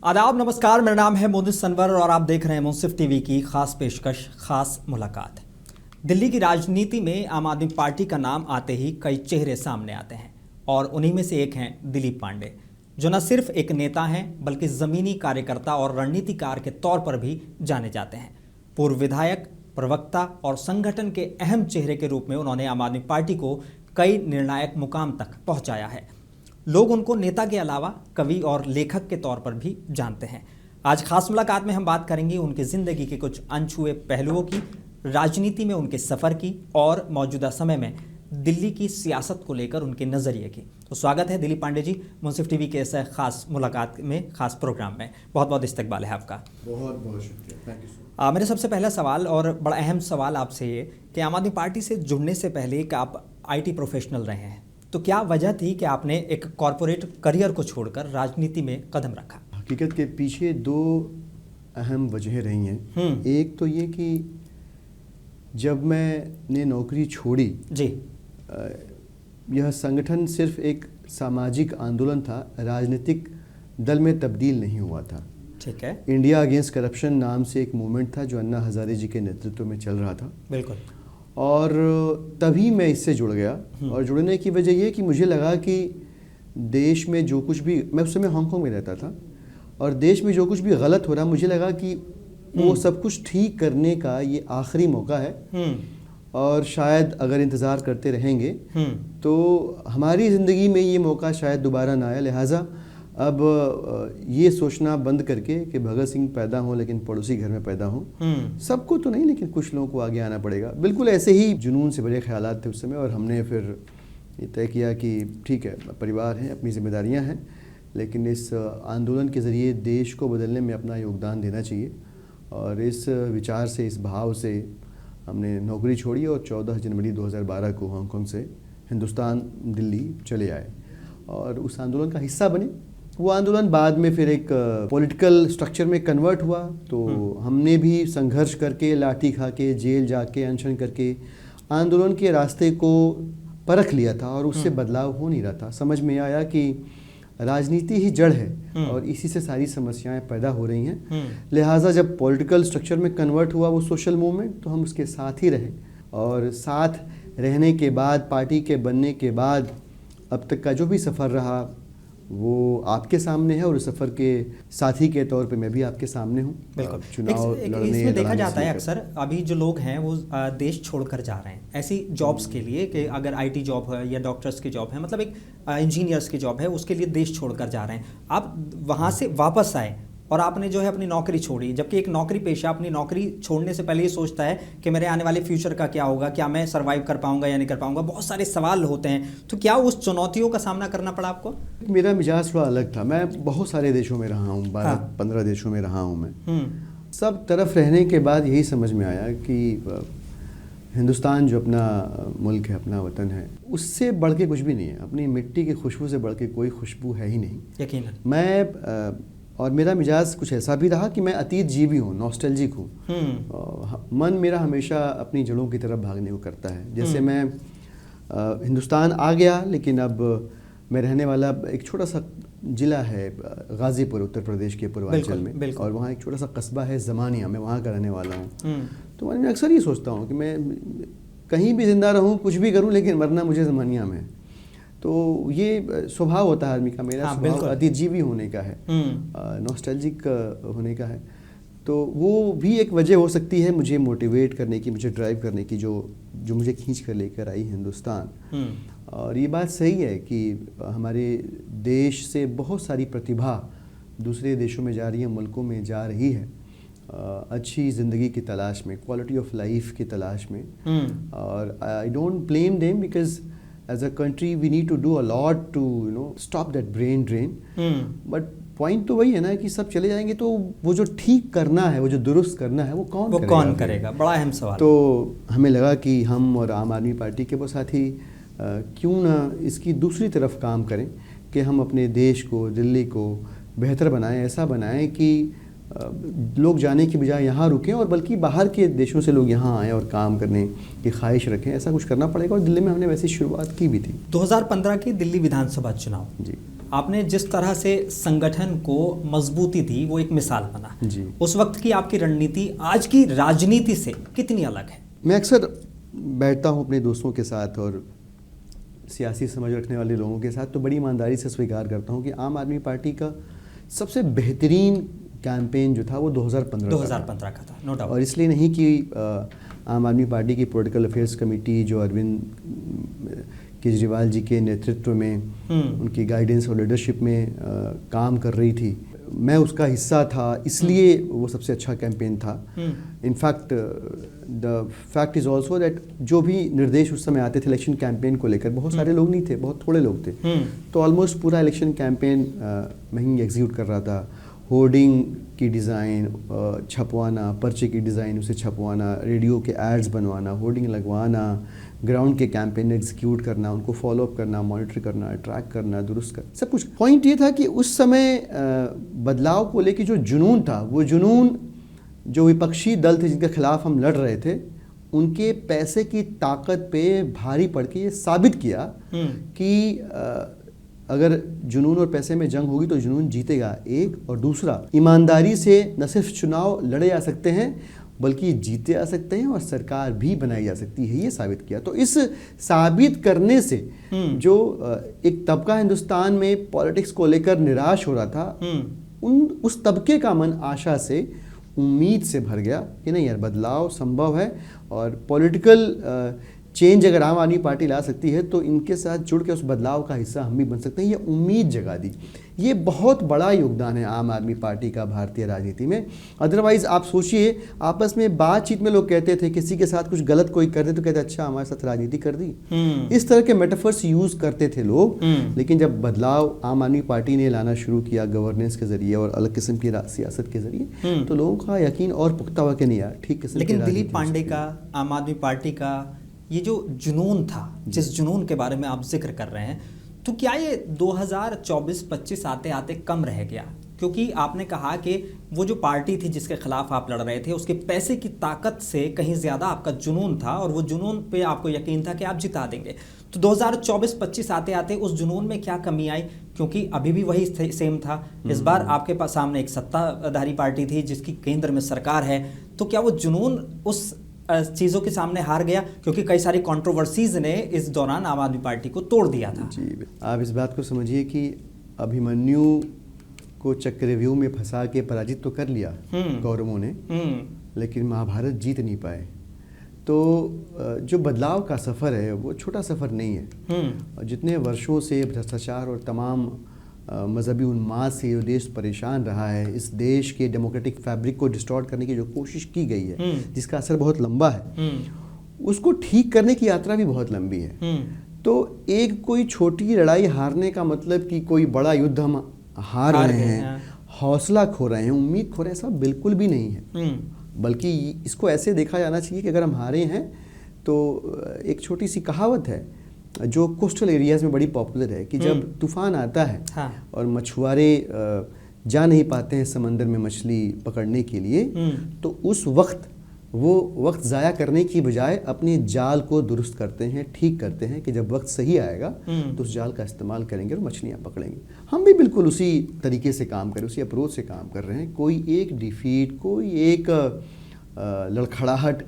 आदाब, नमस्कार। मेरा नाम है मोनिस सनवर और आप देख रहे हैं मुंसिफ टीवी की खास पेशकश, खास मुलाकात। दिल्ली की राजनीति में आम आदमी पार्टी का नाम आते ही कई चेहरे सामने आते हैं और उन्हीं में से एक हैं दिलीप पांडे, जो न सिर्फ एक नेता हैं बल्कि ज़मीनी कार्यकर्ता और रणनीतिकार के तौर पर भी जाने जाते हैं। पूर्व विधायक, प्रवक्ता और संगठन के अहम चेहरे के रूप में उन्होंने आम आदमी पार्टी को कई निर्णायक मुकाम तक पहुँचाया है। लोग उनको नेता के अलावा कवि और लेखक के तौर पर भी जानते हैं। आज खास मुलाकात में हम बात करेंगे उनकी ज़िंदगी के कुछ अनछुए पहलुओं की, राजनीति में उनके सफ़र की और मौजूदा समय में दिल्ली की सियासत को लेकर उनके नज़रिए की। तो स्वागत है दिलीप पांडे जी मुंसिफ टीवी के इस खास मुलाकात में, खास प्रोग्राम में। बहुत बहुत इस्तकबाल है आपका। बहुत बहुत शुक्रिया, थैंक यू सो। मेरा सबसे पहला सवाल और बड़ा अहम सवाल आपसे ये कि आम आदमी पार्टी से जुड़ने से पहले एक आप IT प्रोफेशनल रहे हैं, तो क्या वजह थी कि आपने एक कॉरपोरेट करियर को छोड़कर राजनीति में कदम रखा? हकीकत के पीछे दो अहम वजहें रही हैं। एक तो ये कि जब मैंने नौकरी छोड़ी जी, यह संगठन सिर्फ एक सामाजिक आंदोलन था, राजनीतिक दल में तब्दील नहीं हुआ था। ठीक है। इंडिया अगेंस्ट करप्शन नाम से एक मूवमेंट था जो अन्ना हजारे जी के नेतृत्व में चल रहा था। बिल्कुल। और तभी मैं इससे जुड़ गया। और जुड़ने की वजह ये कि मुझे लगा कि देश में जो कुछ भी, मैं उस समय हांगकांग में रहता था, और देश में जो कुछ भी गलत हो रहा, मुझे लगा कि वो सब कुछ ठीक करने का ये आखिरी मौका है। और शायद अगर इंतज़ार करते रहेंगे तो हमारी ज़िंदगी में ये मौका शायद दोबारा ना आए। लिहाजा अब ये सोचना बंद करके कि भगत सिंह पैदा हों लेकिन पड़ोसी घर में पैदा हों, सबको तो नहीं लेकिन कुछ लोगों को आगे आना पड़ेगा। बिल्कुल ऐसे ही जुनून से भरे ख्यालात थे उस समय, और हमने फिर ये तय किया कि ठीक है, परिवार है, अपनी जिम्मेदारियां हैं, लेकिन इस आंदोलन के ज़रिए देश को बदलने में अपना योगदान देना चाहिए। और इस विचार से, इस भाव से हमने नौकरी छोड़ी और 14 जनवरी 2012 को हांगकांग से हिंदुस्तान, दिल्ली चले आए और उस आंदोलन का हिस्सा बने। वो आंदोलन बाद में फिर एक पॉलिटिकल स्ट्रक्चर में कन्वर्ट हुआ, तो हमने भी संघर्ष करके, लाठी खा के, जेल जाके, अनशन करके आंदोलन के रास्ते को परख लिया था और उससे बदलाव हो नहीं रहा था। समझ में आया कि राजनीति ही जड़ है और इसी से सारी समस्याएं पैदा हो रही हैं। लिहाजा जब पॉलिटिकल स्ट्रक्चर में कन्वर्ट हुआ वो सोशल मूवमेंट, तो हम उसके साथ ही रहे। और साथ रहने के बाद, पार्टी के बनने के बाद, अब तक का जो भी सफ़र रहा वो आपके सामने है, और उस सफ़र के साथी के तौर पे मैं भी आपके सामने हूँ। चुनाव इसमें देखा जाता है अक्सर अभी जो लोग हैं वो देश छोड़कर जा रहे हैं ऐसी जॉब्स के लिए, कि अगर IT जॉब है या डॉक्टर्स की जॉब है, मतलब एक इंजीनियर्स की जॉब है, उसके लिए देश छोड़कर जा रहे हैं। आप वहाँ से वापस आए और आपने जो है अपनी नौकरी छोड़ी, जबकि एक नौकरी पेशा अपनी नौकरी छोड़ने से पहले ये सोचता है कि मेरे आने वाले फ्यूचर का क्या होगा, क्या मैं सर्वाइव कर पाऊंगा या नहीं कर पाऊंगा, बहुत सारे सवाल होते हैं। तो क्या उस चुनौतियों का सामना करना पड़ा आपको? मेरा मिजाज थोड़ा अलग था। मैं बहुत सारे देशों में रहा हूँ, 12-15 देशों में रहा हूँ मैं। सब तरफ रहने के बाद यही समझ में आया कि हिंदुस्तान जो अपना मुल्क है, अपना वतन है, उससे बढ़ के कुछ भी नहीं है। अपनी मिट्टी की खुशबू से बढ़ के कोई खुशबू है ही नहीं, यकीनन। मैं और मेरा मिजाज कुछ ऐसा भी रहा कि मैं अतीत जीवी हूँ, नॉस्टैल्जिक हूँ। मन मेरा हमेशा अपनी जड़ों की तरफ भागने को करता है। जैसे मैं हिंदुस्तान आ गया, लेकिन अब मैं रहने वाला एक छोटा सा ज़िला है गाज़ीपुर, उत्तर प्रदेश के पूर्वांचल में, और वहाँ एक छोटा सा कस्बा है ज़मानिया, मैं वहाँ का रहने वाला हूँ। तो मैं अक्सर ये सोचता हूँ कि मैं कहीं भी ज़िंदा रहूँ, कुछ भी करूँ, लेकिन मरना मुझे ज़मानिया में। तो ये स्वभाव होता है आदमी का। मेरा स्वभाव अतीत जीवी होने का है, नॉस्टैल्जिक होने का है। तो वो भी एक वजह हो सकती है मुझे मोटिवेट करने की, मुझे ड्राइव करने की, जो मुझे खींच कर लेकर आई हिंदुस्तान। और ये बात सही है कि हमारे देश से बहुत सारी प्रतिभा दूसरे देशों में जा रही है, मुल्कों में जा रही है, अच्छी ज़िंदगी की तलाश में, क्वालिटी ऑफ लाइफ की तलाश में। और I don't blame them, because as a country we need to do a lot to stop that brain drain. But point तो वही है ना कि सब चले जाएंगे तो वो जो ठीक करना है, वो जो दुरुस्त करना है, वो कौन करेगा? बड़ा अहम सवाल। तो हमें लगा कि हम और आम आदमी पार्टी के वो साथी क्यों ना इसकी दूसरी तरफ काम करें कि हम अपने देश को, दिल्ली को बेहतर बनाएं, ऐसा बनाएं कि लोग जाने की बजाय यहाँ रुकें, और बल्कि बाहर के देशों से लोग यहाँ आएँ और काम करने की ख्वाहिश रखें। ऐसा कुछ करना पड़ेगा, और दिल्ली में हमने वैसी शुरुआत की भी थी। 2015 के दिल्ली विधानसभा चुनाव जी, आपने जिस तरह से संगठन को मजबूती दी वो एक मिसाल बना। जी। उस वक्त की आपकी रणनीति आज की राजनीति से कितनी अलग है? मैं अक्सर बैठता हूँ अपने दोस्तों के साथ और सियासी समझ रखने वाले लोगों के साथ, तो बड़ी ईमानदारी से स्वीकार करता हूँ कि आम आदमी पार्टी का सबसे बेहतरीन कैंपेन जो था वो 2015 का था, नो डाउट। और इसलिए नहीं कि आम आदमी पार्टी की पॉलिटिकल अफेयर्स कमेटी जो अरविंद केजरीवाल जी के नेतृत्व में उनकी गाइडेंस और लीडरशिप में काम कर रही थी, मैं उसका हिस्सा था, इसलिए वो सबसे अच्छा कैंपेन था। In fact the fact is also that जो भी निर्देश उस समय आते थे इलेक्शन कैंपेन को लेकर, बहुत सारे लोग नहीं थे, बहुत थोड़े लोग थे, तो ऑलमोस्ट पूरा इलेक्शन कैंपेन मैं ही एग्जीक्यूट कर रहा था। होर्डिंग की डिज़ाइन छपवाना, पर्चे की डिज़ाइन उसे छपवाना, रेडियो के एड्स बनवाना, होर्डिंग लगवाना, ग्राउंड के कैंपेन एग्जीक्यूट करना, उनको फॉलोअप करना, मॉनिटर करना, ट्रैक करना, दुरुस्त करना, सब कुछ। पॉइंट ये था कि उस समय बदलाव को लेकर जो जुनून था, वो जुनून जो विपक्षी दल थे जिनके खिलाफ हम लड़ रहे थे, उनके पैसे की ताकत पे भारी पड़ के ये साबित किया कि अगर जुनून और पैसे में जंग होगी तो जुनून जीतेगा, एक। और दूसरा, ईमानदारी से न सिर्फ चुनाव लड़े जा सकते हैं बल्कि जीते जा सकते हैं और सरकार भी बनाई जा सकती है, ये साबित किया। तो इस साबित करने से जो एक तबका हिंदुस्तान में पॉलिटिक्स को लेकर निराश हो रहा था, उस तबके का मन आशा से, उम्मीद से भर गया कि नहीं यार, बदलाव संभव है और पॉलिटिकल चेंज अगर आम आदमी पार्टी ला सकती है तो इनके साथ जुड़ के उस बदलाव का हिस्सा हम भी बन सकते हैं। ये उम्मीद जगा दी। ये बहुत बड़ा योगदान है आम आदमी पार्टी का भारतीय राजनीति में। अदरवाइज आप सोचिए, आपस में बातचीत में लोग कहते थे, किसी के साथ कुछ गलत कोई करते तो कहते अच्छा हमारे साथ राजनीति कर दी, इस तरह के मेटाफर्स यूज करते थे लोग। लेकिन जब बदलाव आम आदमी पार्टी ने लाना शुरू किया गवर्नेंस के जरिए और अलग किस्म की सियासत के जरिए, तो लोगों का यकीन और पुख्ता हुआ कि नहीं यार ठीक किस्म। लेकिन दिलीप पांडे का, आम आदमी पार्टी का ये जो जुनून था, जिस जुनून के बारे में आप जिक्र कर रहे हैं, तो क्या ये 2024-25 आते आते कम रह गया? क्योंकि आपने कहा कि वो जो पार्टी थी जिसके खिलाफ आप लड़ रहे थे, उसके पैसे की ताकत से कहीं ज़्यादा आपका जुनून था और वो जुनून पे आपको यकीन था कि आप जिता देंगे। तो 2024-25 आते आते उस जुनून में क्या कमी आई? क्योंकि अभी भी वही सेम था। इस बार आपके पास सामने एक सत्ताधारी पार्टी थी जिसकी केंद्र में सरकार है, तो क्या वो जुनून उस चीज़ों के सामने हार गया? क्योंकि कई सारी कंट्रोवर्सीज ने इस दौरान आम आदमी पार्टी को तोड़ दिया था। जी, आप इस बात को समझिए कि अभिमन्यु को चक्रव्यूह में फंसा के पराजित तो कर लिया कौरवों ने, लेकिन महाभारत जीत नहीं पाए। तो जो बदलाव का सफ़र है वो छोटा सफ़र नहीं है। और जितने वर्षों से भ्रष्टाचार और तमाम मजहबी उन्माद से ये देश परेशान रहा है, इस देश के डेमोक्रेटिक फैब्रिक को डिस्टॉर्ट करने की जो कोशिश की गई है, जिसका असर बहुत लंबा है, उसको ठीक करने की यात्रा भी बहुत लंबी है। तो एक कोई छोटी लड़ाई हारने का मतलब कि कोई बड़ा युद्ध हम हार रहे हैं, हौसला खो रहे हैं, उम्मीद खो रहे हैं, ऐसा बिल्कुल भी नहीं है। बल्कि इसको ऐसे देखा जाना चाहिए कि अगर हम हारे हैं तो एक छोटी सी कहावत है जो कोस्टल एरियाज़ में बड़ी पॉपुलर है कि जब तूफान आता है और मछुआरे जा नहीं पाते हैं समंदर में मछली पकड़ने के लिए, तो उस वक्त वो वक्त ज़ाया करने की बजाय अपने जाल को दुरुस्त करते हैं, ठीक करते हैं कि जब वक्त सही आएगा तो उस जाल का इस्तेमाल करेंगे और मछलियाँ पकड़ेंगे। हम भी बिल्कुल उसी तरीके से काम कर रहे हैं, उसी अप्रोच से काम कर रहे हैं। कोई एक डिफीट, कोई एक लड़खड़ाहट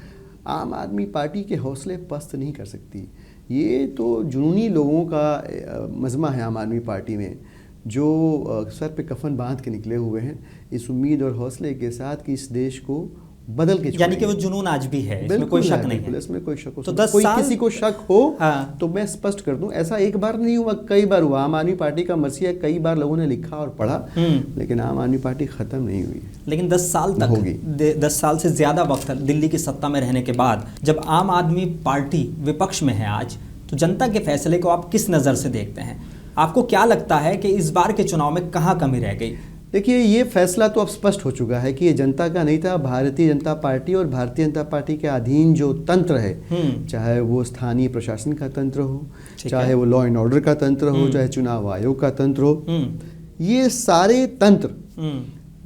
आम आदमी पार्टी के हौसले पस्त नहीं कर सकती। ये तो जुनूनी लोगों का मजमा है आम आदमी पार्टी में, जो सर पे कफन बांध के निकले हुए हैं इस उम्मीद और हौसले के साथ कि इस देश को बदल के, यानी कि वो जुनून आज भी है, इसमें कोई शक नहीं है। इसमें कोई शक हो, तो 10 कोई साल किसी को शक हो तो मैं स्पष्ट कर दूं, ऐसा एक बार नहीं हुआ, कई बार हुआ। आम आदमी पार्टी का मसीहा कई बार लोगों ने लिखा और पढ़ा, लेकिन आम आदमी पार्टी खत्म नहीं हुई। लेकिन 10 साल तक होगी, 10 साल से ज्यादा वक्त दिल्ली की सत्ता में रहने के बाद जब आम आदमी पार्टी विपक्ष में है आज, तो जनता के फैसले को आप किस नज़र से देखते हैं? आपको क्या लगता है कि इस बार के चुनाव में कहाँ कमी रह गई? देखिए, ये फैसला तो अब स्पष्ट हो चुका है कि ये जनता का नहीं था। भारतीय जनता पार्टी और भारतीय जनता पार्टी के अधीन जो तंत्र है, चाहे वो स्थानीय प्रशासन का तंत्र हो, चाहे वो लॉ एंड ऑर्डर का तंत्र हो, चाहे चुनाव आयोग का तंत्र हो, ये सारे तंत्र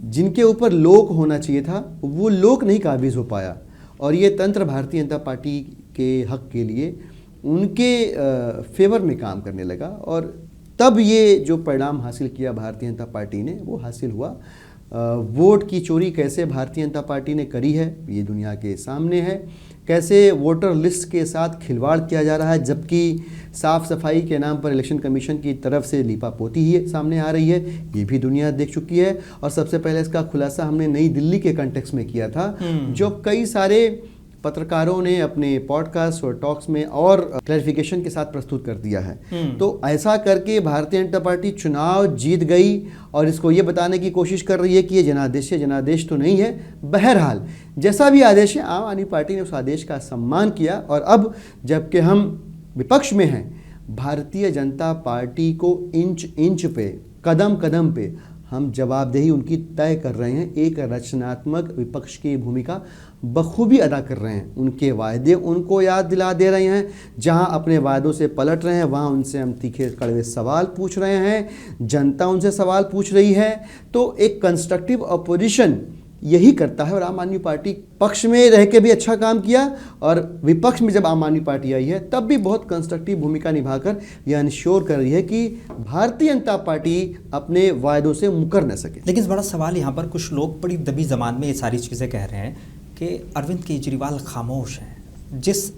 जिनके ऊपर लोक होना चाहिए था, वो लोक नहीं काबिज हो पाया। और ये तंत्र भारतीय जनता पार्टी के हक के लिए उनके फेवर में काम करने लगा। और तब ये जो परिणाम हासिल किया भारतीय जनता पार्टी ने वो हासिल हुआ। वोट की चोरी कैसे भारतीय जनता पार्टी ने करी है ये दुनिया के सामने है, कैसे वोटर लिस्ट के साथ खिलवाड़ किया जा रहा है, जबकि साफ सफाई के नाम पर इलेक्शन कमीशन की तरफ से लीपापोती ही सामने आ रही है, ये भी दुनिया देख चुकी है। और सबसे पहले इसका खुलासा हमने नई दिल्ली के कंटेक्स्ट में किया था, जो कई सारे पत्रकारों ने अपने पॉडकास्ट और टॉक्स में और क्लैरिफिकेशन के साथ प्रस्तुत कर दिया है। तो ऐसा करके भारतीय जनता पार्टी चुनाव जीत गई और इसको ये बताने की कोशिश कर रही है कि ये जनादेश है। जनादेश तो नहीं है, बहरहाल जैसा भी आदेश है आम आदमी पार्टी ने उस आदेश का सम्मान किया। और अब जबकि हम विपक्ष में हैं, भारतीय जनता पार्टी को इंच इंच पे, कदम कदम पे हम जवाबदेही उनकी तय कर रहे हैं। एक रचनात्मक विपक्ष की भूमिका बखूबी अदा कर रहे हैं। उनके वायदे उनको याद दिला दे रहे हैं, जहां अपने वायदों से पलट रहे हैं वहां उनसे हम तीखे कड़वे सवाल पूछ रहे हैं, जनता उनसे सवाल पूछ रही है। तो एक कंस्ट्रक्टिव अपोजिशन यही करता है। और आम आदमी पार्टी पक्ष में रह के भी अच्छा काम किया और विपक्ष में जब आम आदमी पार्टी आई है तब भी बहुत कंस्ट्रक्टिव भूमिका निभाकर यह इंश्योर कर रही है कि भारतीय जनता पार्टी अपने वायदों से मुकर न सके। लेकिन बड़ा सवाल यहाँ पर, कुछ लोग बड़ी दबी जबान में ये सारी चीज़ें कह रहे हैं कि अरविंद केजरीवाल खामोश हैं। जिस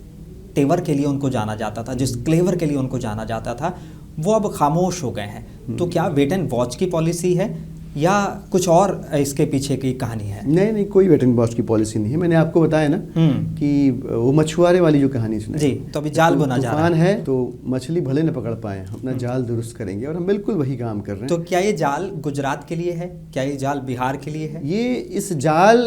तेवर के लिए उनको जाना जाता था, जिस क्लेवर के लिए उनको जाना जाता था, वो अब खामोश हो गए हैं। तो क्या वेट एंड वॉच की पॉलिसी है या कुछ और इसके पीछे की कहानी है? नहीं, कोई वेट एंड वॉच की पॉलिसी नहीं है। मैंने आपको बताया ना कि वो मछुआरे वाली जो कहानी सुनाई जी, तो अभी जाल बुना जा रहा है तो मछली भले न पकड़ पाए, अपना जाल दुरुस्त करेंगे और हम बिल्कुल वही काम कर रहे हैं। तो क्या ये जाल गुजरात के लिए है, क्या ये जाल बिहार के लिए है? ये इस जाल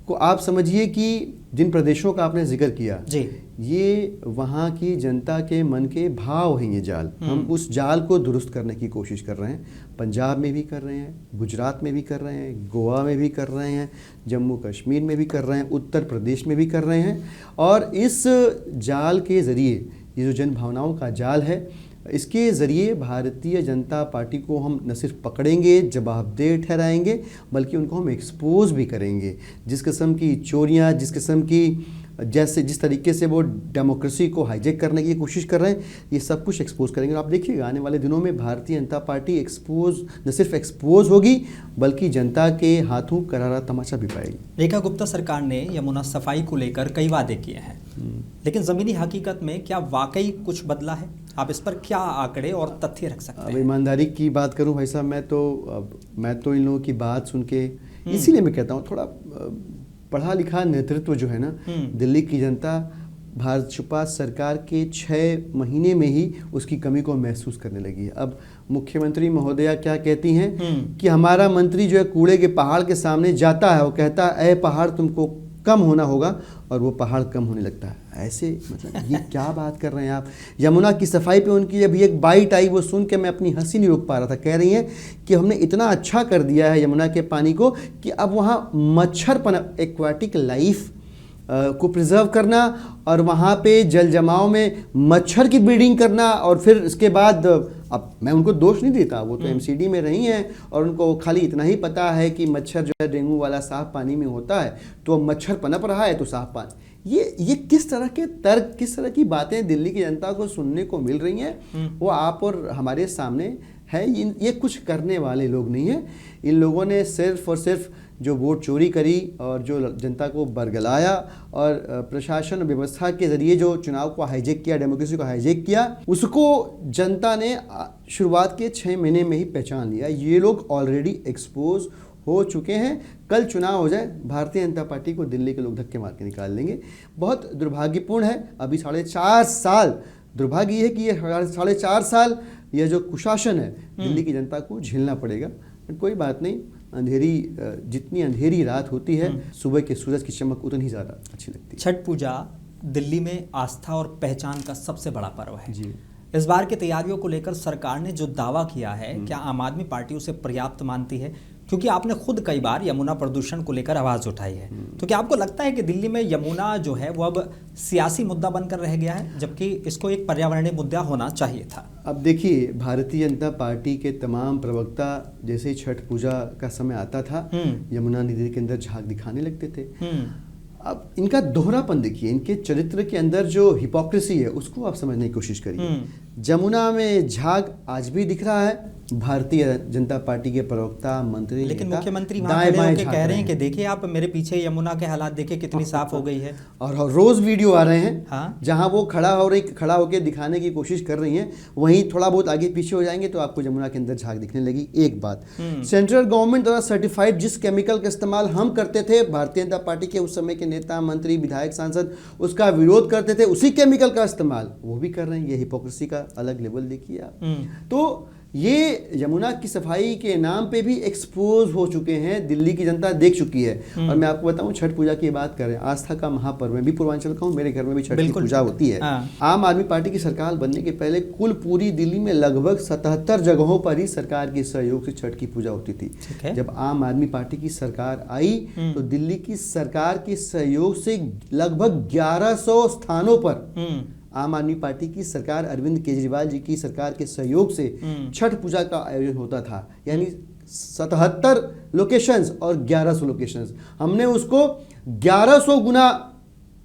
को आप समझिए कि जिन प्रदेशों का आपने जिक्र किया जी, ये वहाँ की जनता के मन के भाव हैं। ये जाल, हम उस जाल को दुरुस्त करने की कोशिश कर रहे हैं। पंजाब में भी कर रहे हैं, गुजरात में भी कर रहे हैं, गोवा में भी कर रहे हैं, जम्मू कश्मीर में भी कर रहे हैं, उत्तर प्रदेश में भी कर रहे हैं। और इस जाल के ज़रिए, ये जो जन भावनाओं का जाल है, इसके ज़रिए भारतीय जनता पार्टी को हम न सिर्फ पकड़ेंगे, जवाबदेह ठहराएंगे, बल्कि उनको हम एक्सपोज भी करेंगे। जिस किस्म की चोरियां, जिस किस्म की जिस तरीके से वो डेमोक्रेसी को हाईजैक करने की कोशिश कर रहे हैं, ये सब कुछ एक्सपोज करेंगे। और आप देखिएगा आने वाले दिनों में भारतीय जनता पार्टी एक्सपोज, न सिर्फ एक्सपोज होगी बल्कि जनता के हाथों करारा तमाचा भी पाएगी। रेखा गुप्ता सरकार ने यमुना सफाई को लेकर कई वादे किए हैं, लेकिन ज़मीनी हकीकत में क्या वाकई कुछ बदला है? आप इस पर क्या आंकड़े और तथ्य रख सकते हैं? अब ईमानदारी की बात करूं भाई साहब, मैं तो इन लोगों की बात सुन के, इसीलिए मैं कहता हूं थोड़ा पढ़ा लिखा नेतृत्व जो है ना, दिल्ली की जनता भाजपा सरकार के 6 महीने में ही उसकी कमी को महसूस करने लगी है। अब मुख्यमंत्री महोदया क्या कहती हैं कि हमारा मंत्री जो है कूड़े के पहाड़ के सामने जाता है, वो कहता है ए पहाड़ तुमको कम होना होगा, और वो पहाड़ कम होने लगता है। ऐसे मतलब ये क्या बात कर रहे हैं आप? यमुना की सफाई पे उनकी अभी एक बाइट आई, वो सुन के मैं अपनी हंसी नहीं रोक पा रहा था। कह रही हैं कि हमने इतना अच्छा कर दिया है यमुना के पानी को कि अब वहाँ मच्छर पनप, एक्वाटिक लाइफ को प्रिजर्व करना और वहाँ पे जल जमाव में मच्छर की ब्रीडिंग करना, और फिर इसके बाद अब मैं उनको दोष नहीं देता, वो तो एमसीडी में रही हैं और उनको खाली इतना ही पता है कि मच्छर जो है डेंगू वाला साफ पानी में होता है, तो मच्छर पनप रहा है तो साफ पानी। ये किस तरह के तर्क, किस तरह की बातें दिल्ली की जनता को सुनने को मिल रही हैं, वो आप और हमारे सामने है। ये कुछ करने वाले लोग नहीं हैं। इन लोगों ने सिर्फ और सिर्फ जो वोट चोरी करी और जो जनता को बरगलाया और प्रशासन व्यवस्था के ज़रिए जो चुनाव को हाईजैक किया, डेमोक्रेसी को हाईजैक किया, उसको जनता ने शुरुआत के 6 महीने में ही पहचान लिया। ये लोग ऑलरेडी एक्सपोज हो चुके हैं। कल चुनाव हो जाए, भारतीय जनता पार्टी को दिल्ली के लोग धक्के मार के निकाल लेंगे। बहुत दुर्भाग्यपूर्ण है। अभी 4.5 साल, दुर्भाग्य ये है कि ये 4.5 साल यह जो कुशासन है दिल्ली की जनता को झेलना पड़ेगा। कोई बात नहीं, अंधेरी, जितनी अंधेरी रात होती है सुबह के सूरज की चमक उतनी ही ज़्यादा अच्छी लगती है। छठ पूजा दिल्ली में आस्था और पहचान का सबसे बड़ा पर्व है जी। इस बार की तैयारियों को लेकर सरकार ने जो दावा किया है, क्या आम आदमी पार्टी उसे पर्याप्त मानती है? क्योंकि आपने खुद कई बार यमुना प्रदूषण को लेकर आवाज़ उठाई है, तो क्या आपको लगता है कि दिल्ली में यमुना जो है वो अब सियासी मुद्दा बनकर रह गया है, जबकि इसको एक पर्यावरणीय मुद्दा होना चाहिए था? अब देखिए, भारतीय जनता पार्टी के तमाम प्रवक्ता जैसे ही छठ पूजा का समय आता था यमुना नदी के अंदर झांक दिखाने लगते थे। अब इनका दोहरापन देखिए, इनके चरित्र के अंदर जो हिपोक्रेसी है उसको आप समझने की कोशिश करिए। जमुना में झाग आज भी दिख रहा है। भारतीय जनता पार्टी के प्रवक्ता, मंत्री, लेकिन नेता मुख्यमंत्री वहां दाएं खड़े बाएं होकर झांक कह रहे रहे हैं कि देखिए आप मेरे पीछे यमुना के हालात देखिए कितनी साफ हो गई है। और रोज वीडियो आ रहे हैं हाँ। जहां वो खड़ा होकर दिखाने की कोशिश कर रही हैं, वहीं थोड़ा बहुत आगे पीछे हो जाएंगे तो आपको जमुना के अंदर झाग दिखने लगी। एक बात, सेंट्रल गवर्नमेंट द्वारा सर्टिफाइड जिस केमिकल का इस्तेमाल हम करते थे, भारतीय जनता पार्टी के उस समय के नेता, मंत्री, विधायक, सांसद उसका विरोध करते थे, उसी केमिकल का इस्तेमाल वो भी कर रहे हैं। ये हिपोक्रेसी का अलग लेवल देखिए आप। तो ये यमुना की सफाई के नाम पे भी एक्सपोज हो चुके हैं, दिल्ली की जनता देख चुकी है। और मैं आपको बताऊं, छठ पूजा की बात करें, आस्था का महापर्व, मैं भी पूर्वांचल का हूं, मेरे घर में भी छठ की पूजा होती है। आम आदमी पार्टी की सरकार बनने के पहले कुल पूरी दिल्ली में लगभग 77 जगहों पर ही सरकार के सहयोग से छठ की पूजा होती थी। जब आम आदमी पार्टी की सरकार आई तो दिल्ली की सरकार के सहयोग से लगभग 1100 स्थानों पर आम आदमी पार्टी की सरकार, अरविंद केजरीवाल जी की सरकार के सहयोग से छठ पूजा का आयोजन होता था। यानी 77 लोकेशंस और 1100 लोकेशंस, हमने उसको 1100 गुना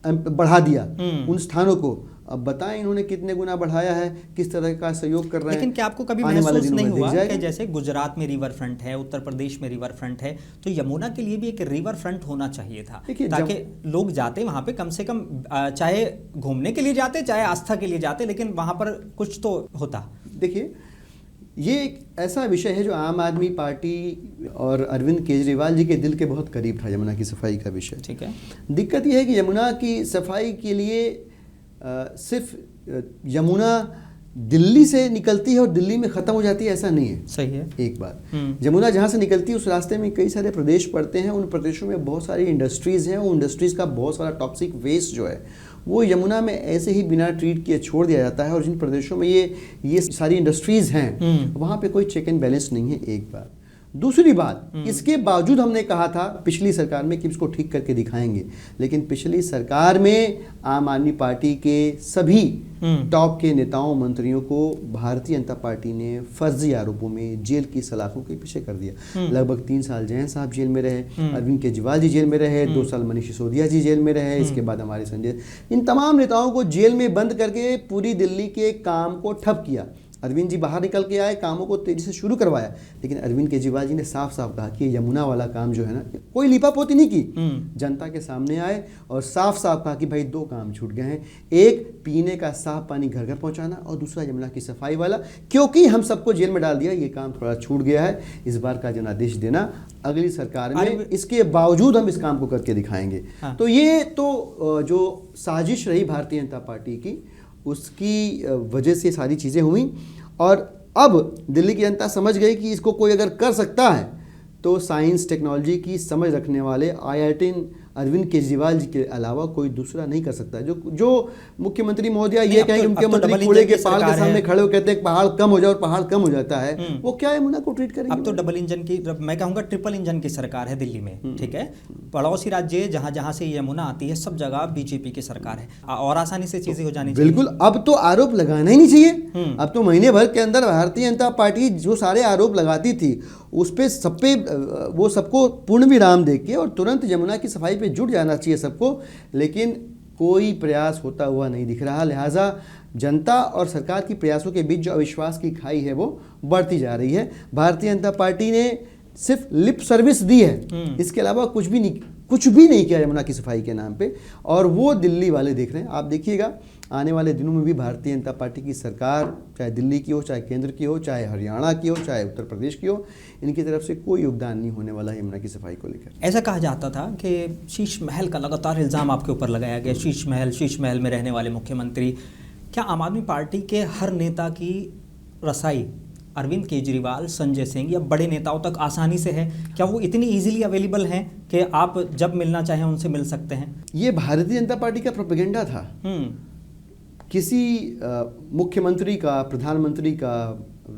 बढ़ा दिया उन स्थानों को। अब बताएं इन्होंने कितने गुना बढ़ाया है, किस तरह का सहयोग कर रहे हैं। लेकिन क्या आपको कभी महसूस नहीं हुआ कि जैसे गुजरात में रिवर फ्रंट है, उत्तर प्रदेश में रिवर फ्रंट है, तो यमुना के लिए भी एक रिवर फ्रंट होना चाहिए था, ताकि लोग जाते वहां पे कम से कम, चाहे घूमने के लिए जाते चाहे आस्था के लिए जाते, लेकिन वहां पर कुछ तो होता। देखिए, ये एक ऐसा विषय है जो आम आदमी पार्टी और अरविंद केजरीवाल जी के दिल के बहुत करीब था, यमुना की सफाई का विषय। ठीक है। दिक्कत यह है कि यमुना की सफाई के लिए सिर्फ यमुना दिल्ली से निकलती है और दिल्ली में ख़त्म हो जाती है, ऐसा नहीं है। सही है। एक बात, यमुना जहाँ से निकलती है उस रास्ते में कई सारे प्रदेश पड़ते हैं, उन प्रदेशों में बहुत सारी इंडस्ट्रीज़ हैं, उन इंडस्ट्रीज़ का बहुत सारा टॉक्सिक वेस्ट जो है वो यमुना में ऐसे ही बिना ट्रीट किए छोड़ दिया जाता है। और जिन प्रदेशों में ये सारी इंडस्ट्रीज़ हैं वहाँ पे कोई चेक एंड बैलेंस नहीं है। एक बात। दूसरी बात, इसके बावजूद हमने कहा था पिछली सरकार में कि इसको ठीक करके दिखाएंगे, लेकिन पिछली सरकार में आम आदमी पार्टी के सभी टॉप के नेताओं, मंत्रियों को भारतीय जनता पार्टी ने फर्जी आरोपों में जेल की सलाखों के पीछे कर दिया। लगभग 3 साल जयंत साहब जेल में रहे, अरविंद केजरीवाल जी जेल में रहे, 2 साल मनीष सिसोदिया जी जेल में रहे, इसके बाद हमारे संजय, इन तमाम नेताओं को जेल में बंद करके पूरी दिल्ली के काम को ठप किया। अरविंद जी बाहर निकल के आए, कामों को तेजी से शुरू करवाया, लेकिन अरविंद केजरीवाल जी ने साफ साफ कहा कि यमुना वाला काम जो है ना, कोई लिपापोती नहीं की, जनता के सामने आए और साफ साफ कहा कि भाई 2 काम छूट गए हैं, एक पीने का साफ पानी घर घर पहुंचाना और दूसरा यमुना की सफाई वाला, क्योंकि हम सबको जेल में डाल दिया, ये काम थोड़ा छूट गया है, इस बार का जनादेश देना अगली सरकार में, इसके बावजूद हम इस काम को करके दिखाएंगे। तो ये तो जो साजिश रही भारतीय जनता पार्टी की, उसकी वजह से सारी चीज़ें हुई। और अब दिल्ली की जनता समझ गई कि इसको कोई अगर कर सकता है तो साइंस टेक्नोलॉजी की समझ रखने वाले IIT अरविंद केजरीवाल जी के अलावा कोई दूसरा नहीं कर सकता। जो मुख्यमंत्री महोदय ये कहेंगे, मुख्यमंत्री कूड़े के पहाड़ के सामने खड़े हो कहते हैं पहाड़ कम हो जाए और पहाड़ कम हो जाता है, वो क्या यमुना को ट्रीट करेंगे? अब तो डबल इंजन की, मैं कहूँगा ट्रिपल इंजन की सरकार है दिल्ली में। ठीक है, पड़ोसी राज्य जहाँ जहाँ से यमुना आती है सब जगह बीजेपी की सरकार है और आसानी से चीजें हो जानी चाहिए। बिल्कुल, अब तो आरोप लगाना ही नहीं चाहिए। अब तो महीने भर के अंदर भारतीय जनता पार्टी जो सारे आरोप लगाती थी उस पे सब पे वो सबको पूर्ण विराम दे के और तुरंत यमुना की सफाई पे जुट जाना चाहिए सबको, लेकिन कोई प्रयास होता हुआ नहीं दिख रहा। लिहाजा जनता और सरकार की प्रयासों के बीच जो अविश्वास की खाई है वो बढ़ती जा रही है। भारतीय जनता पार्टी ने सिर्फ लिप सर्विस दी है, इसके अलावा कुछ भी नहीं किया यमुना की सफाई के नाम पे, और वो दिल्ली वाले देख रहे हैं। आप देखिएगा आने वाले दिनों में भी भारतीय जनता पार्टी की सरकार, चाहे दिल्ली की हो, चाहे केंद्र की हो, चाहे हरियाणा की हो, चाहे उत्तर प्रदेश की हो, इनकी तरफ से कोई योगदान नहीं होने वाला है यमुना की सफाई को लेकर। ऐसा कहा जाता था कि शीश महल का लगातार इल्ज़ाम आपके ऊपर लगाया गया, शीश महल में रहने वाले मुख्यमंत्री। क्या आम आदमी पार्टी के हर नेता की रसाई अरविंद केजरीवाल, संजय सिंह या बड़े नेताओं तक आसानी से है? क्या वो इतनी इजीली अवेलेबल हैं कि आप जब मिलना चाहें उनसे मिल सकते हैं? ये भारतीय जनता पार्टी का प्रोपेगेंडा था। किसी मुख्यमंत्री का, प्रधानमंत्री का,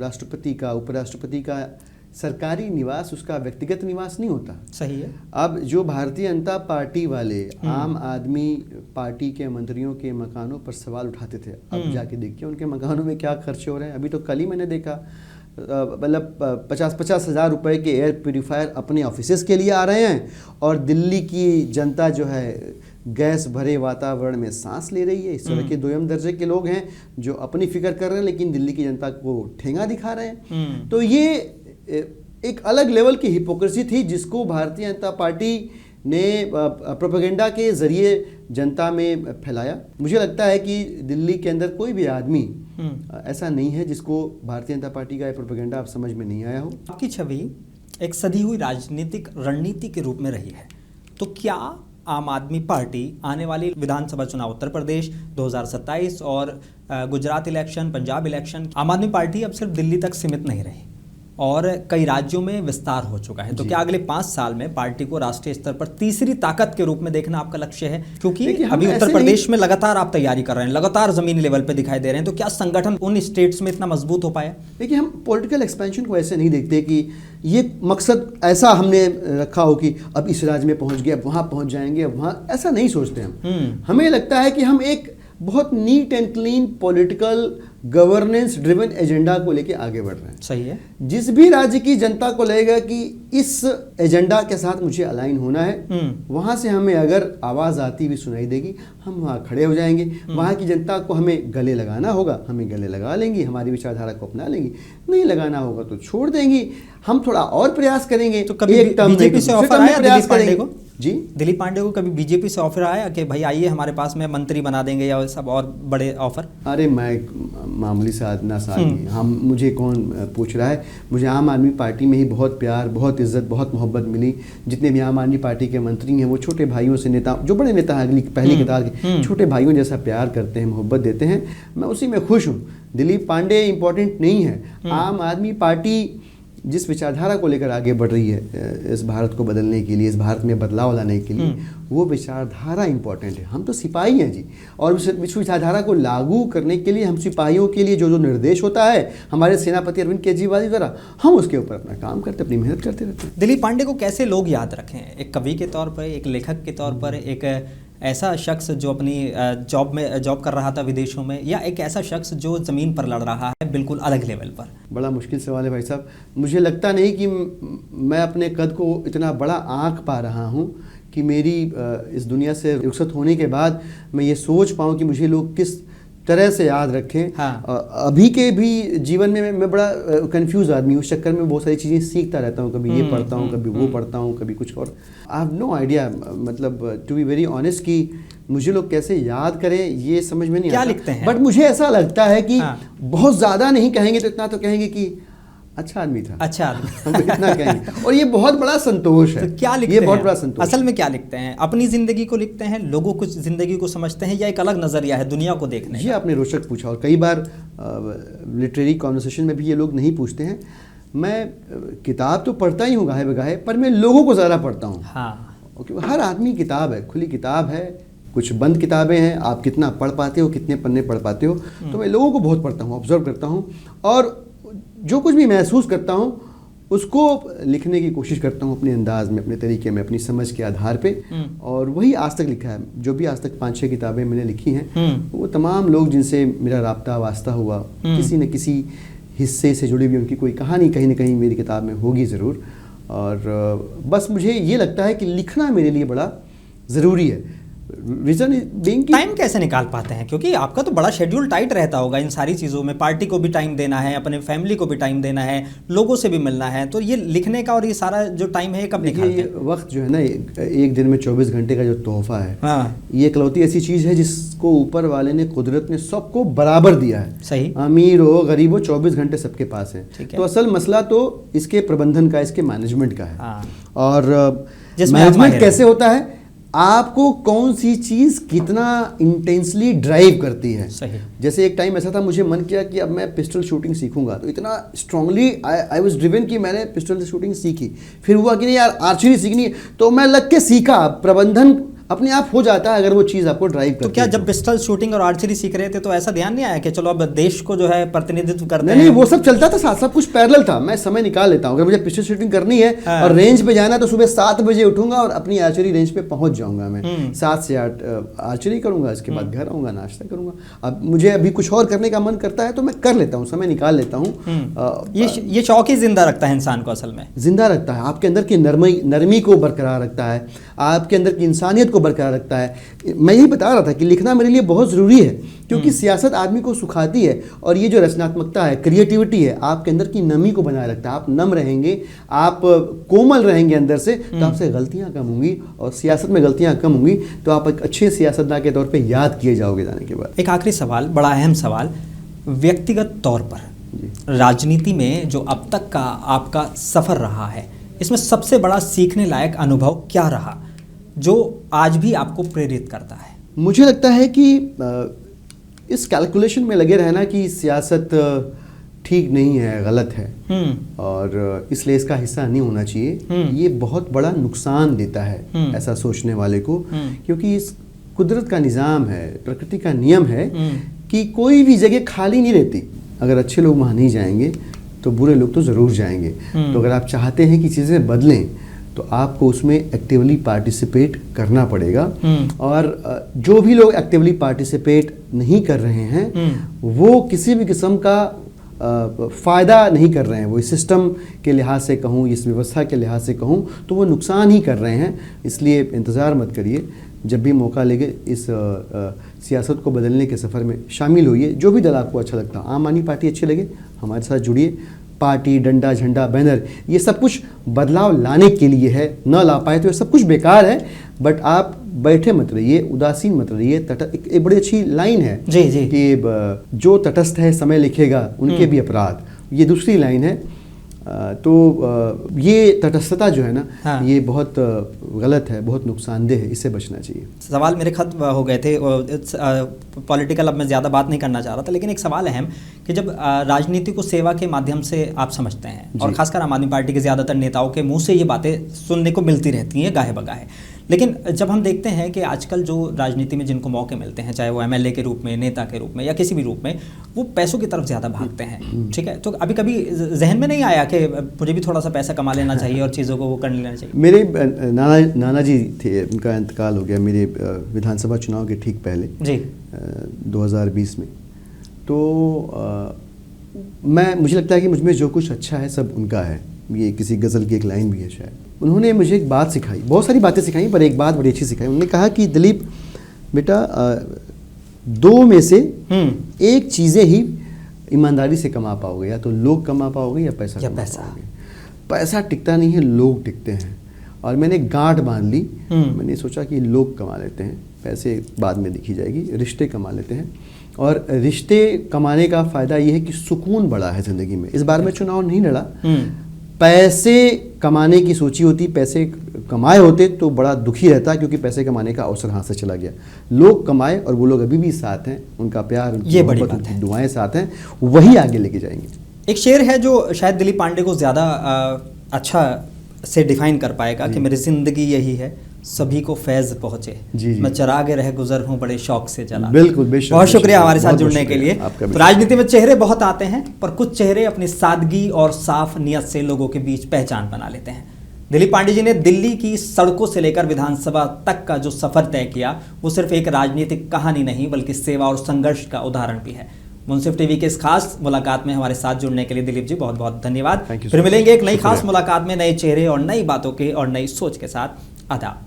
राष्ट्रपति का, उपराष्ट्रपति का सरकारी निवास उसका व्यक्तिगत निवास नहीं होता। सही है। अब जो भारतीय जनता पार्टी वाले आम आदमी पार्टी के मंत्रियों के मकानों पर सवाल उठाते थे, अब जाके देखिए उनके मकानों में क्या खर्चे हो रहे हैं। अभी तो कल ही मैंने देखा, मतलब 50-50 हज़ार रुपए के एयर प्यूरीफायर अपने ऑफिसेज के लिए आ रहे हैं और दिल्ली की जनता जो है गैस भरे वातावरण में सांस ले रही है। इस तरह के दोयम दर्जे के लोग हैं जो अपनी फिक्र कर रहे हैं लेकिन दिल्ली की जनता को ठेंगा दिखा रहे हैं। तो ये एक अलग लेवल की हिपोक्रेसी थी जिसको भारतीय जनता पार्टी ने प्रोपेगेंडा के जरिए जनता में फैलाया। मुझे लगता है कि दिल्ली के अंदर कोई भी आदमी ऐसा नहीं है जिसको भारतीय जनता पार्टी का प्रोपेगेंडा आप समझ में नहीं आया हो। आपकी छवि एक सधी हुई राजनीतिक रणनीति के रूप में रही है, तो क्या आम आदमी पार्टी आने वाली विधानसभा चुनाव उत्तर प्रदेश 2027 और गुजरात इलेक्शन, पंजाब इलेक्शन, आम आदमी पार्टी अब सिर्फ दिल्ली तक सीमित नहीं रही और कई राज्यों में विस्तार हो चुका है, तो क्या अगले 5 साल में पार्टी को राष्ट्रीय स्तर पर तीसरी ताकत के रूप में देखना आपका लक्ष्य है? क्योंकि अभी उत्तर प्रदेश में लगातार आप तैयारी कर रहे हैं, लगातार जमीनी लेवल पे दिखाई दे रहे हैं, तो क्या संगठन उन स्टेट्स में इतना मजबूत हो पाया? देखिए, हम पॉलिटिकल एक्सपेंशन को ऐसे नहीं देखते कि ये मकसद ऐसा हमने रखा हो कि अब इस राज्य में पहुंच गए, अब वहां पहुंच जाएंगे, अब वहां, ऐसा नहीं सोचते हम। हमें लगता है कि हम एक बहुत neat and clean political governance driven agenda को लेके आगे बढ़ रहे हैं। सही है। जिस भी राज्य की जनता को लगेगा कि इस एजेंडा के साथ मुझे अलाइन होना है, वहां से हमें अगर आवाज आती हुई सुनाई देगी, हम वहां खड़े हो जाएंगे। वहां की जनता को हमें गले लगाना होगा, हमें गले लगा लेंगी, हमारी विचारधारा को अपना लेंगी। नहीं लगाना होगा तो छोड़ देंगी। हम थोड़ा और प्रयास करेंगे। तो कभी बीजेपी से ऑफर आया दिलीप पांडे को? जी, दिलीप पांडे को कभी बीजेपी से ऑफर आया कि भाई आइए हमारे पास में मंत्री बना देंगे या सब और बड़े ऑफर? अरे मैं मामूली सा आदमी हम, मुझे कौन पूछ रहा है। मुझे आम आदमी पार्टी में ही बहुत प्यार, बहुत इज्जत, बहुत मोहब्बत मिली। जितने भी आम आदमी पार्टी के मंत्री हैं वो छोटे भाइयों से, नेता जो बड़े नेता हैं अगली पहली कतार के, छोटे भाइयों जैसा प्यार करते हैं, मोहब्बत देते हैं। मैं उसी में खुश हूँ। दिलीप पांडे इंपॉर्टेंट नहीं है। आम आदमी पार्टी जिस विचारधारा को लेकर आगे बढ़ रही है इस भारत को बदलने के लिए, इस भारत में बदलाव लाने के लिए, वो विचारधारा इंपॉर्टेंट है। हम तो सिपाही हैं जी, और उस विचारधारा को लागू करने के लिए हम सिपाहियों के लिए जो जो निर्देश होता है हमारे सेनापति अरविंद केजरीवाल द्वारा, हम उसके ऊपर अपना काम करते, अपनी मेहनत करते रहते हैं। दिलीप पांडे को कैसे लोग याद रखें? एक कवि के तौर पर, एक लेखक के तौर पर, एक ऐसा शख्स जो अपनी जॉब कर रहा था विदेशों में, या एक ऐसा शख्स जो ज़मीन पर लड़ रहा है बिल्कुल अलग लेवल पर? बड़ा मुश्किल सवाल है भाई साहब। मुझे लगता नहीं कि मैं अपने कद को इतना बड़ा आंक पा रहा हूँ कि मेरी इस दुनिया से रुखसत होने के बाद मैं ये सोच पाऊँ कि मुझे लोग किस तरह से याद रखें। हाँ। अभी के भी जीवन में मैं बड़ा कंफ्यूज आदमी हूँ। उस चक्कर में बहुत सारी चीज़ें सीखता रहता हूँ, कभी ये पढ़ता हूँ, कभी वो पढ़ता हूँ, कभी कुछ और। आई हैव नो आइडिया, मतलब टू बी वेरी ऑनेस्ट, कि मुझे लोग कैसे याद करें ये समझ में नहीं आता। क्या लिखते हैं? बट मुझे ऐसा लगता है कि बहुत ज़्यादा नहीं कहेंगे तो इतना तो कहेंगे कि अच्छा आदमी था, अच्छा आदमी, हम इतना कहेंगे, और ये बहुत बड़ा संतोष है। तो क्या लिखते ये हैं? बहुत बड़ा संतोष। असल में क्या लिखते हैं? अपनी जिंदगी को लिखते हैं, लोगों को जिंदगी को समझते हैं, या एक अलग नजरिया है दुनिया को देखने? ये आपने रोचक पूछा, और कई बार लिटरेरी कॉन्वर्सेशन में भी ये लोग नहीं पूछते हैं। मैं किताब तो पढ़ता ही हूँ गाहे बगाहे, पर मैं लोगों को ज़्यादा पढ़ता हूँ। हाँ, हर आदमी किताब है, खुली किताब है। कुछ बंद किताबें हैं, आप कितना पढ़ पाते हो, कितने पन्ने पढ़ पाते हो। तो मैं लोगों को बहुत पढ़ता हूँ, ऑब्जर्व करता हूँ, और जो कुछ भी महसूस करता हूँ उसको लिखने की कोशिश करता हूँ अपने अंदाज में, अपने तरीके में, अपनी समझ के आधार पे। और वही आज तक लिखा है। जो भी आज तक 5-6 किताबें मैंने लिखी हैं, वो तमाम लोग जिनसे मेरा राब्ता वास्ता हुआ, किसी न किसी हिस्से से जुड़ी हुई उनकी कोई कहानी कहीं ना कहीं मेरी किताब में होगी ज़रूर। और बस मुझे ये लगता है कि लिखना मेरे लिए बड़ा ज़रूरी है। रीजन बीइंग कि टाइम कैसे निकाल पाते हैं? क्योंकि आपका तो बड़ा शेड्यूल टाइट रहता होगा इन सारी चीज़ों में। पार्टी को भी टाइम देना है, अपने फैमिली को भी टाइम देना है, लोगों से भी मिलना है, तो ये लिखने का और ये सारा जो टाइम है कब निकालते हैं? वक्त जो है ना, एक दिन में 24 घंटे का जो तोहफा है, हाँ, ये इकलौती ऐसी चीज़ है जिसको ऊपर वाले ने, कुदरत ने सबको बराबर दिया है। सही, अमीर हो गरीब हो, 24 घंटे सबके पास है। तो असल मसला तो इसके प्रबंधन का, इसके मैनेजमेंट का है। हाँ। और मैनेजमेंट कैसे होता है? आपको कौन सी चीज़ कितना इंटेंसली ड्राइव करती है। सही। जैसे एक टाइम ऐसा था, मुझे मन किया कि अब मैं पिस्टल शूटिंग सीखूंगा, तो इतना स्ट्रांगली आई वाज ड्रिवन कि मैंने पिस्टल शूटिंग सीखी। फिर हुआ कि नहीं यार, आर्चरी सीखनी है, तो मैं लग के सीखा। प्रबंधन अपने आप हो जाता है अगर वो चीज़ आपको ड्राइव करती है। तो क्या जब पिस्टल शूटिंग और आर्चरी सीख रहे थे तो ऐसा ध्यान नहीं आया कि चलो अब देश को जो है प्रतिनिधित्व करते हैं? नहीं, वो सब चलता था साथ, सब कुछ पैरेलल था। मैं समय निकाल लेता हूँ। अगर मुझे पिस्टल शूटिंग करनी है और रेंज पे जाना है तो सुबह 7 बजे उठूंगा और अपनी आर्चरी रेंज पे पहुंच जाऊंगा। मैं 7 से 8 आर्चरी करूंगा, इसके बाद घर आऊंगा, नाश्ता करूंगा। अब मुझे अभी कुछ और करने का मन करता है तो मैं कर लेता हूँ, समय निकाल लेता हूँ। ये शौक ही जिंदा रखता है इंसान को, असल में जिंदा रखता है, आपके अंदर की नरमी को बरकरार रखता है, आपके अंदर की इंसानियत को को बरकरार रखता है। मैं यही बता रहा था कि लिखना मेरे लिए बहुत ज़रूरी है, क्योंकि सियासत आदमी को सुखाती है, और ये जो रचनात्मकता है, क्रिएटिविटी है, आपके अंदर की नमी को बनाए रखता है। आप नम रहेंगे, आप कोमल रहेंगे अंदर से, तो आपसे गलतियाँ कम होंगी, और सियासत में गलतियाँ कम होंगी तो आप एक अच्छे सियासतदान के तौर पर याद किए जाओगे जाने के बाद। एक आखिरी सवाल, बड़ा अहम सवाल, व्यक्तिगत तौर पर राजनीति में जो अब तक का आपका सफ़र रहा है, इसमें सबसे बड़ा सीखने लायक अनुभव क्या रहा जो आज भी आपको प्रेरित करता है? मुझे लगता है कि इस कैलकुलेशन में लगे रहना कि सियासत ठीक नहीं है, गलत है, और इसलिए इसका हिस्सा नहीं होना चाहिए, ये बहुत बड़ा नुकसान देता है ऐसा सोचने वाले को। क्योंकि इस कुदरत का निज़ाम है, प्रकृति का नियम है कि कोई भी जगह खाली नहीं रहती। अगर अच्छे लोग वहाँ नहीं जाएंगे तो बुरे लोग तो ज़रूर जाएंगे। तो अगर आप चाहते हैं कि चीज़ें बदलें तो आपको उसमें एक्टिवली पार्टिसिपेट करना पड़ेगा। और जो भी लोग एक्टिवली पार्टिसिपेट नहीं कर रहे हैं वो किसी भी किस्म का फ़ायदा नहीं कर रहे हैं। वो इस सिस्टम के लिहाज से कहूँ, इस व्यवस्था के लिहाज से कहूँ, तो वो नुकसान ही कर रहे हैं। इसलिए इंतज़ार मत करिए, जब भी मौका लगे इस सियासत को बदलने के सफ़र में शामिल होइए। जो भी दल आपको अच्छा लगता, आम आदमी पार्टी अच्छी लगे, हमारे साथ जुड़िए। पार्टी, डंडा, झंडा, बैनर, ये सब कुछ बदलाव लाने के लिए है, न ला पाए तो ये सब कुछ बेकार है। बट आप बैठे मत रहिए, उदासीन मत रहिए। एक बड़ी अच्छी लाइन है जी जी कि जो तटस्थ है समय लिखेगा, उनके भी अपराध, ये दूसरी लाइन है। तो ये तटस्थता जो है ना, हाँ। ये बहुत गलत है, बहुत नुकसानदेह है, इससे बचना चाहिए। सवाल मेरे खत्म हो गए थे, पॉलिटिकल अब मैं ज़्यादा बात नहीं करना चाह रहा था, लेकिन एक सवाल अहम कि जब राजनीति को सेवा के माध्यम से आप समझते हैं, और खासकर आम आदमी पार्टी के ज़्यादातर नेताओं के मुंह से ये बातें सुनने को मिलती रहती हैं गाहे बगाहे, लेकिन जब हम देखते हैं कि आजकल जो राजनीति में जिनको मौके मिलते हैं, चाहे वो एमएलए के रूप में, नेता के रूप में, या किसी भी रूप में, वो पैसों की तरफ ज़्यादा भागते हैं। ठीक है, तो अभी कभी जहन में नहीं आया कि मुझे भी थोड़ा सा पैसा कमा लेना चाहिए और चीज़ों को वो कर लेना चाहिए? मेरे नाना जी थे, उनका इंतकाल हो गया मेरे विधानसभा चुनाव के ठीक पहले जी 2020 में। तो मुझे लगता है कि मुझमें जो कुछ अच्छा है सब उनका है। ये किसी गज़ल की एक लाइन भी है शायद। उन्होंने मुझे एक बात सिखाई, बहुत सारी बातें सिखाई, पर एक बात बड़ी अच्छी सिखाई। उन्होंने कहा कि दिलीप बेटा, दो में से एक चीज़ें ही ईमानदारी से कमा पाओगे, या तो लोग कमा पाओगे या पैसा कमा पाओगे। पैसा टिकता नहीं है, लोग टिकते हैं। और मैंने गांठ बांध ली, मैंने सोचा कि लोग कमा लेते हैं, पैसे बाद में दिखी जाएगी, रिश्ते कमा लेते हैं। और रिश्ते कमाने का फ़ायदा ये है कि सुकून बड़ा है ज़िंदगी में। इस बार मैं चुनाव नहीं लड़ा, पैसे कमाने की सोची होती, पैसे कमाए होते तो बड़ा दुखी रहता, क्योंकि पैसे कमाने का अवसर हाथ से चला गया। लोग कमाए और वो लोग अभी भी साथ हैं, उनका प्यार, उनकी मोहब्बत, दुआएं साथ हैं, वही आगे लेके जाएंगे। एक शेर है जो शायद दिलीप पांडे को ज़्यादा अच्छा से डिफाइन कर पाएगा कि मेरी ज़िंदगी यही है, सभी को फैज़ पहुँचे, मैं चरागे रह गुजर हूँ बड़े शौक से चला। बिल्कुल, बहुत शुक्रिया हमारे साथ जुड़ने के लिए। राजनीति में चेहरे बहुत आते हैं, पर कुछ चेहरे अपनी सादगी और साफ नियत से लोगों के बीच पहचान बना लेते हैं। दिलीप पांडे जी ने दिल्ली की सड़कों से लेकर विधानसभा तक का जो सफ़र तय किया, वो सिर्फ एक राजनीतिक कहानी नहीं बल्कि सेवा और संघर्ष का उदाहरण भी है। मुंसिफ टीवी के इस खास मुलाकात में हमारे साथ जुड़ने के लिए दिलीप जी बहुत बहुत धन्यवाद। फिर मिलेंगे एक नई खास मुलाकात में, नए चेहरे और नई बातों के और नई सोच के साथ। आदाब।